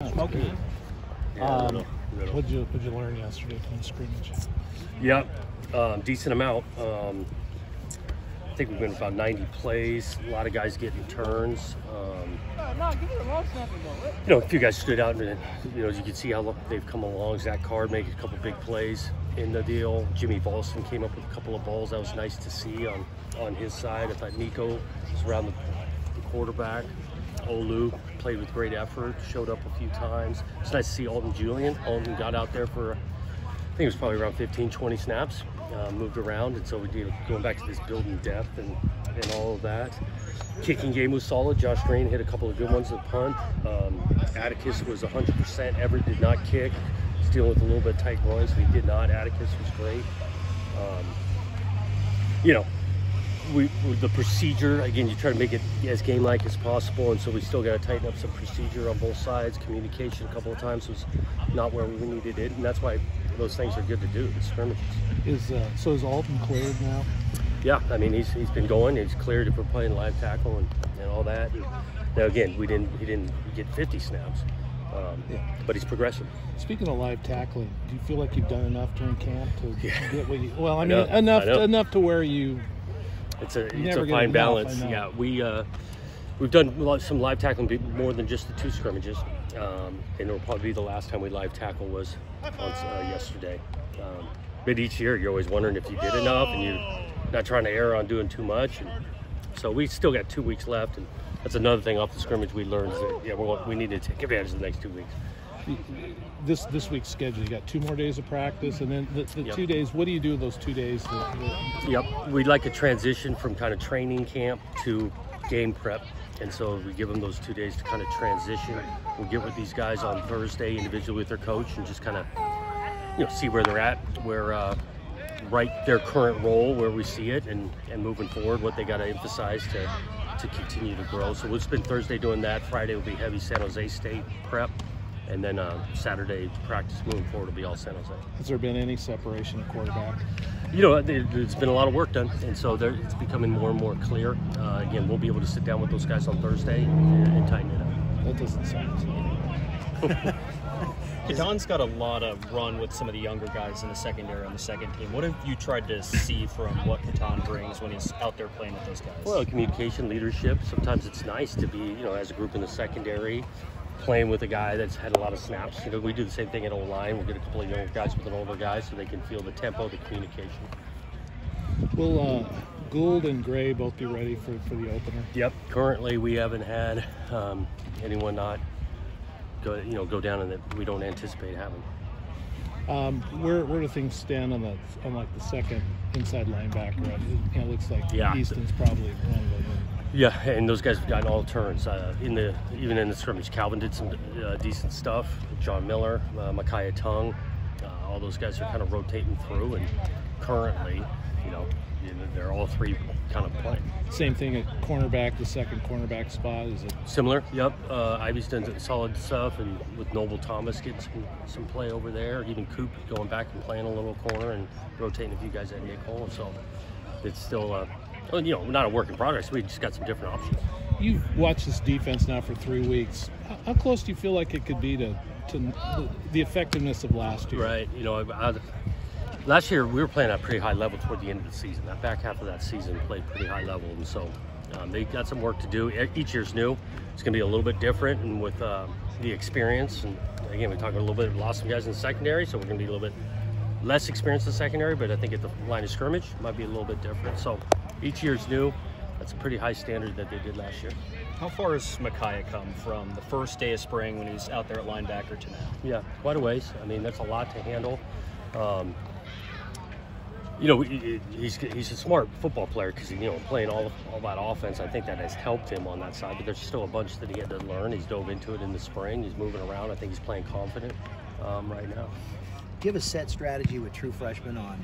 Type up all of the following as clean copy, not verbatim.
Smoky. Yeah, What'd you learn yesterday from the scrimmage? Yep, decent amount. I think we've been about 90 plays. A lot of guys getting turns. A few guys stood out, and as you can see how they've come along. Zach Card making a couple big plays in the deal. Jimmy Volson came up with a couple of balls. That was nice to see on his side. I thought Nico was around the quarterback. Olu played with great effort, showed up a few times. It's nice to see Alton Julian. Alton got out there for, I think it was probably around 15, 20 snaps, moved around, and so we did going back to this building depth and all of that. Kicking game was solid. Josh Drain hit a couple of good ones at the punt. Atticus was 100%. Everett did not kick. He's dealing with a little bit of tight groin, so he did not. Atticus was great. The procedure, again, you try to make it as game-like as possible, and so we still got to tighten up some procedure on both sides. Communication a couple of times was not where we needed it, and that's why those things are good to do, the scrimmages. Is Alton cleared now? Yeah, I mean, he's been going. He's cleared for playing live tackle and all that. And now, again, he didn't get 50 snaps, but he's progressing. Speaking of live tackling, do you feel like you've done enough during camp to get what you? Well, enough to where you. It's a fine balance. Yeah, we've done some live tackling more than just the two scrimmages, and it'll probably be the last time we live tackle was yesterday. But each year you're always wondering if you did enough, and you're not trying to err on doing too much. And so we still got 2 weeks left, and that's another thing off the scrimmage we learned is that we need to take advantage of the next 2 weeks. This week's schedule, you got 2 more days of practice, and then the 2 days. What do you do those 2 days? Yep, we'd like to transition from kind of training camp to game prep, and so we give them those 2 days to kind of transition. We'll get with these guys on Thursday individually with their coach and just kind of see where they're at, where their current role, where we see it, and moving forward, what they got to emphasize to continue to grow. So we'll spend Thursday doing that. Friday will be heavy San Jose State prep. And then Saturday practice moving forward will be all San Jose. Has there been any separation at quarterback? There's been a lot of work done, and so it's becoming more and more clear. Again, we'll be able to sit down with those guys on Thursday and tighten it up. That doesn't sound Katan's got a lot of run with some of the younger guys in the secondary on the second team. What have you tried to see from what Katan brings when he's out there playing with those guys? Well, communication, leadership. Sometimes it's nice to be, as a group in the secondary, playing with a guy that's had a lot of snaps. We do the same thing at O-line. We'll get a couple of younger guys with an older guy so they can feel the tempo, the communication. Will Gould and Gray both be ready for the opener? Yep. Currently, we haven't had anyone not go down, and that we don't anticipate having. Where do things stand on the second inside linebacker? It looks like Easton's probably one of them. Yeah, and those guys have gotten all turns. Even in the scrimmage, Calvin did some decent stuff. John Miller, Micaiah Tongue, all those guys are kind of rotating through, and currently, they're all three kind of playing. Same thing at cornerback, the second cornerback spot, is it? Similar, yep. Ivy's done solid stuff, and with Noble Thomas getting some play over there. Even Coop going back and playing a little corner and rotating a few guys at nickel, and so it's still not a work in progress. We just got some different options. You've watched this defense now for 3 weeks. How close do you feel like it could be to the effectiveness of last year? Right. Last year we were playing at a pretty high level toward the end of the season. That back half of that season played pretty high level, and so they got some work to do. Each year's new. It's going to be a little bit different, and with the experience, and again, we talked a little bit. Lost some guys in the secondary, so we're going to be a little bit less experienced in the secondary. But I think at the line of scrimmage might be a little bit different. So each year's new. That's a pretty high standard that they did last year. How far has Micaiah come from the first day of spring when he's out there at linebacker to now? Yeah, quite a ways. I mean, that's a lot to handle. He's a smart football player because playing all that offense. I think that has helped him on that side. But there's still a bunch that he had to learn. He's dove into it in the spring. He's moving around. I think he's playing confident right now. Do you have a set strategy with true freshmen on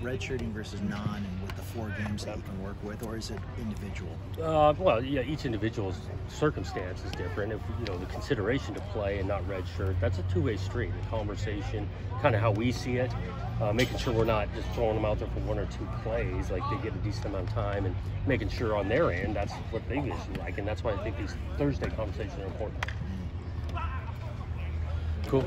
redshirting versus non, and with the 4 games that you can work with, or is it individual? Each individual's circumstance is different. If the consideration to play and not redshirt, that's a two-way street. A conversation, kind of how we see it, making sure we're not just throwing them out there for 1 or 2 plays, like they get a decent amount of time, and making sure on their end that's what they usually like, and that's why I think these Thursday conversations are important. Cool.